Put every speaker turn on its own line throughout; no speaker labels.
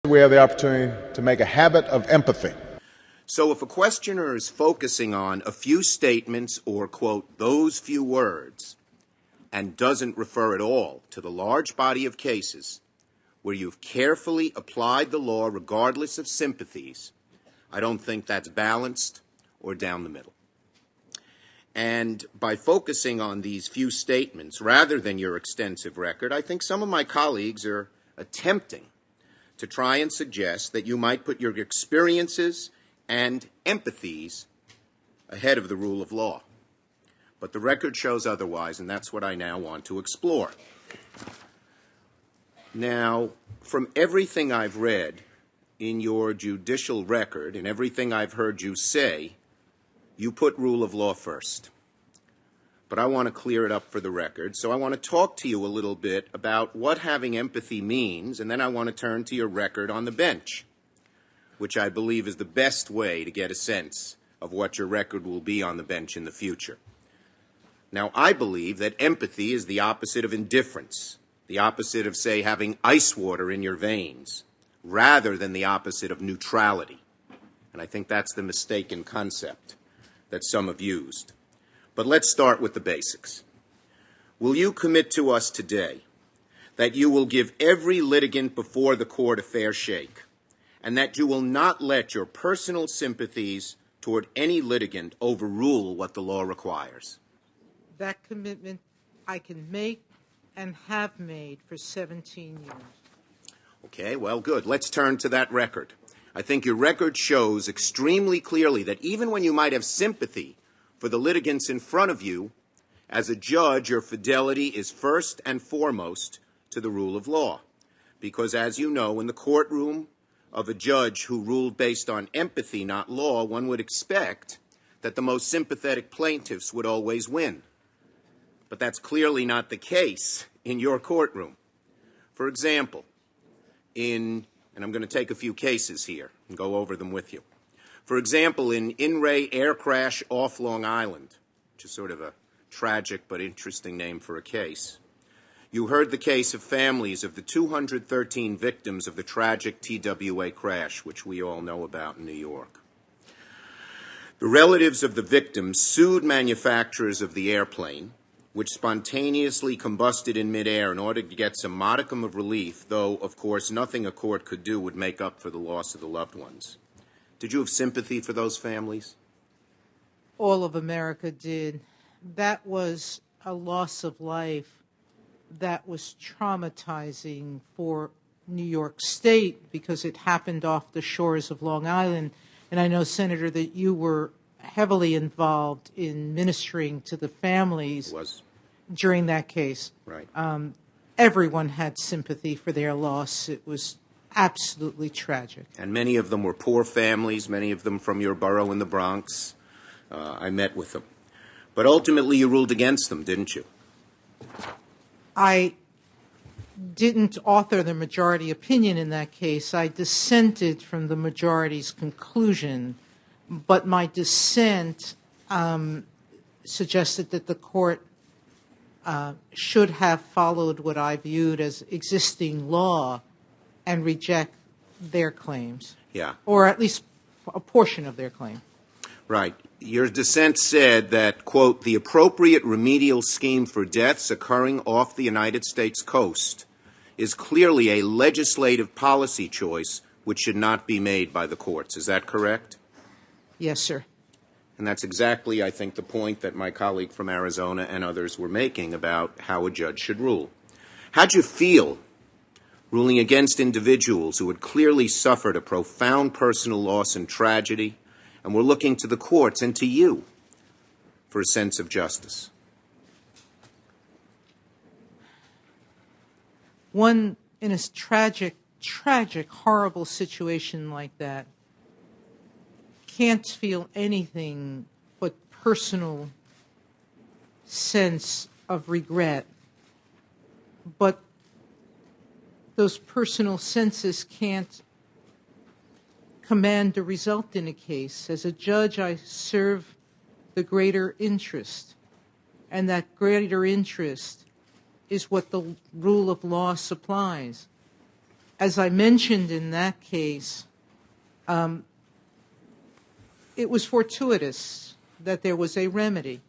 We have the opportunity to make a habit of empathy.
So if a questioner is focusing on a few statements or, quote, those few words, and doesn't refer at all to the large body of cases where you've carefully applied the law regardless of sympathies, I don't think that's balanced or down the middle. And by focusing on these few statements rather than your extensive record, I think some of my colleagues are attempting to try and suggest that you might put your experiences and empathies ahead of the rule of law. But the record shows otherwise, and that's what I now want to explore. Now, from everything I've read in your judicial record and everything I've heard you say, you put rule of law first. But I want to clear it up for the record, so I want to talk to you a little bit about what having empathy means, and then I want to turn to your record on the bench, which I believe is the best way to get a sense of what your record will be on the bench in the future. Now, I believe that empathy is the opposite of indifference, the opposite of, say, having ice water in your veins, rather than the opposite of neutrality. And I think that's the mistaken concept that some have used. But let's start with the basics. Will you commit to us today that you will give every litigant before the court a fair shake, and that you will not let your personal sympathies toward any litigant overrule what the law requires?
That commitment I can make and have made for 17 years.
Okay, well, good. Let's turn to that record. I think your record shows extremely clearly that even when you might have sympathy for the litigants in front of you, as a judge, your fidelity is first and foremost to the rule of law. Because, as you know, in the courtroom of a judge who ruled based on empathy, not law, one would expect that the most sympathetic plaintiffs would always win. But that's clearly not the case in your courtroom. For example, and I'm going to take a few cases here and go over them with you. For example, in Ray Air Crash off Long Island, which is sort of a tragic but interesting name for a case, you heard the case of families of the 213 victims of the tragic TWA crash, which we all know about in New York. The relatives of the victims sued manufacturers of the airplane, which spontaneously combusted in midair in order to get some modicum of relief, though, of course, nothing a court could do would make up for the loss of the loved ones. Did you have sympathy for those families?
All of America did. That was a loss of life that was traumatizing for New York State because it happened off the shores of Long Island. And I know, Senator, that you were heavily involved in ministering to the families during that case.
Right.
Everyone had sympathy for their loss. It was absolutely tragic.
And many of them were poor families, many of them from your borough in the Bronx. I met with them. But ultimately you ruled against them, didn't you?
I didn't author the majority opinion in that case. I dissented from the majority's conclusion, but my dissent suggested that the court should have followed what I viewed as existing law and reject their claims.
Yeah.
Or at least a portion of their claim.
Right. Your dissent said that, quote, the appropriate remedial scheme for deaths occurring off the United States coast is clearly a legislative policy choice which should not be made by the courts. Is that correct?
Yes, sir.
And that's exactly, I think, the point that my colleague from Arizona and others were making about how a judge should rule. How'd you feel ruling against individuals who had clearly suffered a profound personal loss and tragedy and were looking to the courts and to you for a sense of justice?
One in a tragic, horrible situation like that can't feel anything but personal sense of regret. But those personal senses can't command the result in a case. As a judge, I serve the greater interest, and that greater interest is what the rule of law supplies. as I mentioned in that case, it was fortuitous that there was a remedy.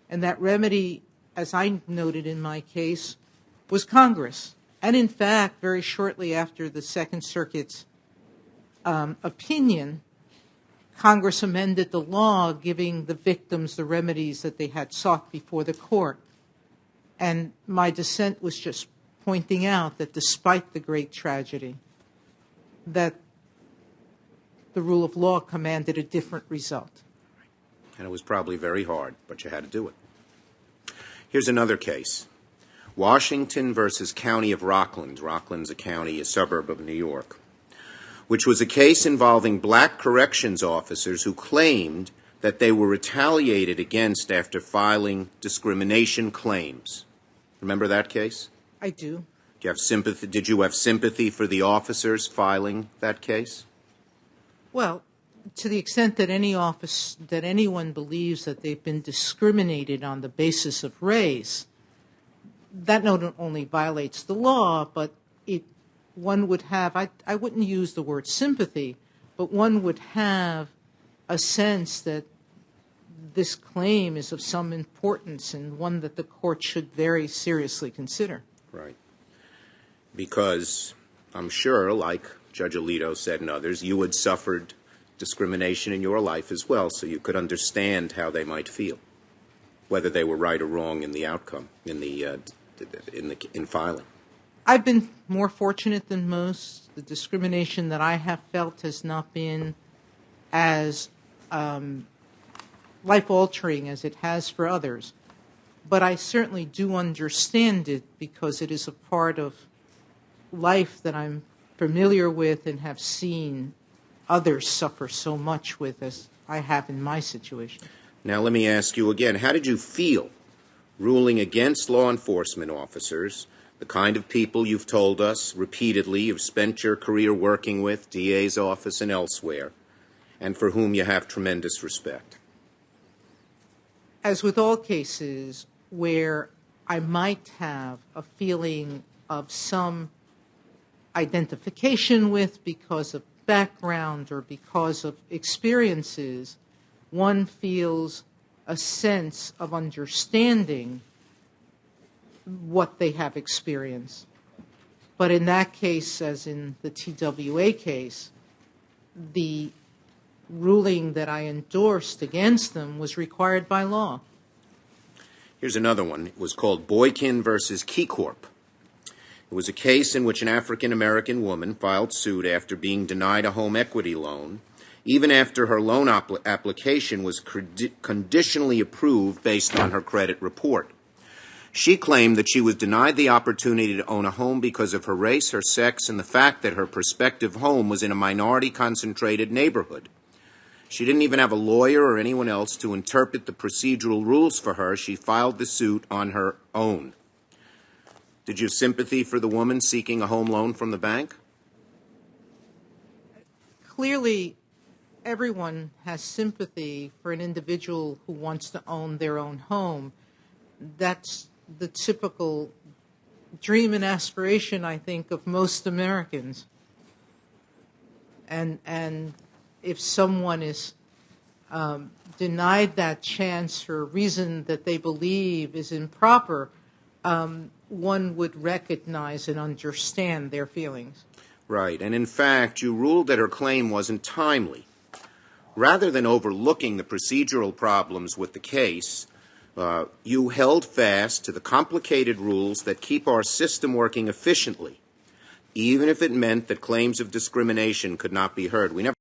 And that remedy, as I noted in my case, was Congress. And in fact, very shortly after the Second Circuit's opinion, Congress amended the law giving the victims the remedies that they had sought before the court. And my dissent was just pointing out that despite the great tragedy, that the rule of law commanded a different result.
And it was probably very hard, but you had to do it. Here's another case. Washington versus County of Rockland. Rockland's a county, a suburb of New York, which was a case involving black corrections officers who claimed that they were retaliated against after filing discrimination claims. Remember that case?
I do.
Do you have sympathy? Did you have sympathy for the officers filing that case?
Well, to the extent that anyone believes that they've been discriminated on the basis of race, that not only violates the law, but one would have, I wouldn't use the word sympathy, but one would have a sense that this claim is of some importance and one that the court should very seriously consider.
Right. Because I'm sure, like Judge Alito said and others, you had suffered discrimination in your life as well, so you could understand how they might feel, whether they were right or wrong in the outcome, in filing.
I've been more fortunate than most. The discrimination that I have felt has not been as life-altering as it has for others. But I certainly do understand it because it is a part of life that I'm familiar with and have seen others suffer so much with as I have in my situation.
Now let me ask you again, how did you feel ruling against law enforcement officers, the kind of people you've told us repeatedly you've spent your career working with, DA's office and elsewhere, and for whom you have tremendous respect?
As with all cases where I might have a feeling of some identification with because of background or because of experiences, one feels a sense of understanding what they have experienced. But in that case, as in the TWA case, the ruling that I endorsed against them was required by law.
Here's another one. It was called Boykin versus KeyCorp. It was a case in which an African-American woman filed suit after being denied a home equity loan, even after her loan application was conditionally approved based on her credit report. She claimed that she was denied the opportunity to own a home because of her race, her sex, and the fact that her prospective home was in a minority-concentrated neighborhood. She didn't even have a lawyer or anyone else to interpret the procedural rules for her. She filed the suit on her own. Did you have sympathy for the woman seeking a home loan from the bank?
Clearly, everyone has sympathy for an individual who wants to own their own home. That's the typical dream and aspiration, I think, of most Americans. And if someone is denied that chance for a reason that they believe is improper, one would recognize and understand their feelings.
Right. And in fact, you ruled that her claim wasn't timely. Rather than overlooking the procedural problems with the case, you held fast to the complicated rules that keep our system working efficiently, even if it meant that claims of discrimination could not be heard. We never